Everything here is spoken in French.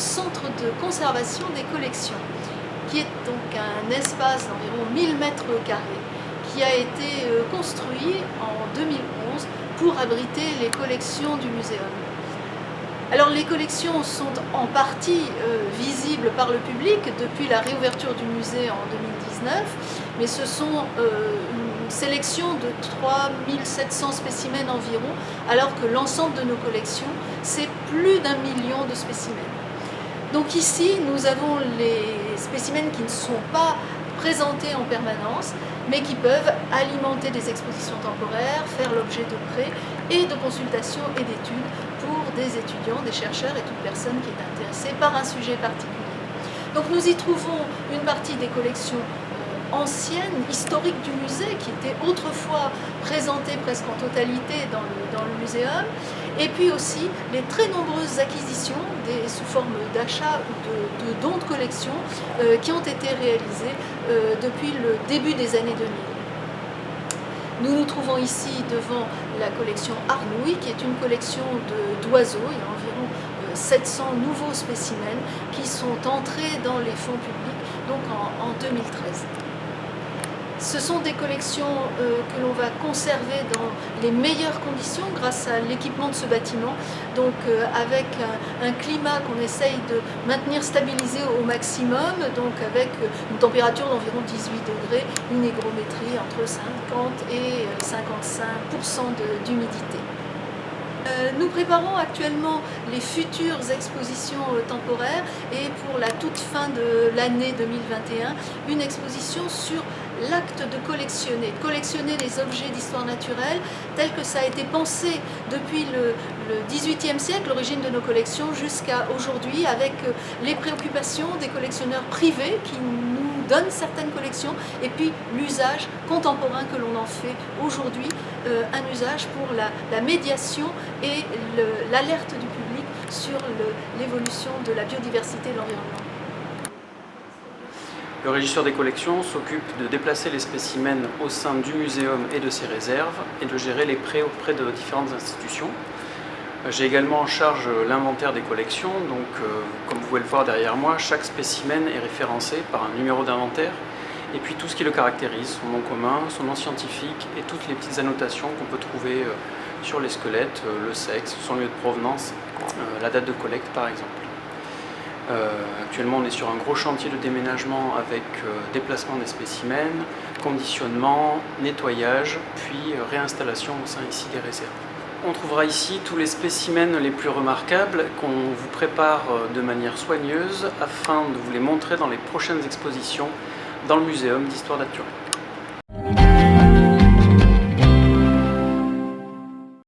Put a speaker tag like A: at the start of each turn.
A: centre de conservation des collections, qui est donc un espace d'environ 1000 mètres carrés qui a été construit en 2011 pour abriter les collections du muséum. Alors les collections sont en partie visibles par le public depuis la réouverture du musée en 2019, mais ce sont une sélection de 3700 spécimens environ, alors que l'ensemble de nos collections, c'est plus d'1 million de spécimens. Donc ici, nous avons les spécimens qui ne sont pas présentés en permanence, mais qui peuvent alimenter des expositions temporaires, faire l'objet de prêts et de consultations et d'études pour des étudiants, des chercheurs et toute personne qui est intéressée par un sujet particulier. Donc nous y trouvons une partie des collections anciennes, historiques du musée, qui étaient autrefois présentées presque en totalité dans le muséum, et puis aussi les très nombreuses acquisitions sous forme d'achat ou de dons de collection qui ont été réalisées depuis le début des années 2000. Nous nous trouvons ici devant la collection Arnouilles, qui est une collection d'oiseaux. Il y a environ 700 nouveaux spécimens qui sont entrés dans les fonds publics donc en 2013. Ce sont des collections que l'on va conserver dans les meilleures conditions grâce à l'équipement de ce bâtiment, donc avec un climat qu'on essaye de maintenir stabilisé au maximum, donc avec une température d'environ 18 degrés, une hygrométrie entre 50 et 55% d'humidité. Nous préparons actuellement les futures expositions temporaires et pour la toute fin de l'année 2021, une exposition sur l'acte de collectionner les objets d'histoire naturelle tel que ça a été pensé depuis le XVIIIe siècle, l'origine de nos collections, jusqu'à aujourd'hui, avec les préoccupations des collectionneurs privés qui nous donnent certaines collections et puis l'usage contemporain que l'on en fait aujourd'hui, un usage pour la médiation et l'alerte du public sur l'évolution de la biodiversité et de l'environnement.
B: Le régisseur des collections s'occupe de déplacer les spécimens au sein du muséum et de ses réserves et de gérer les prêts auprès de différentes institutions. J'ai également en charge l'inventaire des collections, donc comme vous pouvez le voir derrière moi, chaque spécimen est référencé par un numéro d'inventaire et puis tout ce qui le caractérise, son nom commun, son nom scientifique et toutes les petites annotations qu'on peut trouver sur les squelettes, le sexe, son lieu de provenance, la date de collecte par exemple. Actuellement on est sur un gros chantier de déménagement avec déplacement des spécimens, conditionnement, nettoyage, puis réinstallation au sein ici des réserves. On trouvera ici tous les spécimens les plus remarquables qu'on vous prépare de manière soigneuse afin de vous les montrer dans les prochaines expositions dans le Muséum d'Histoire naturelle.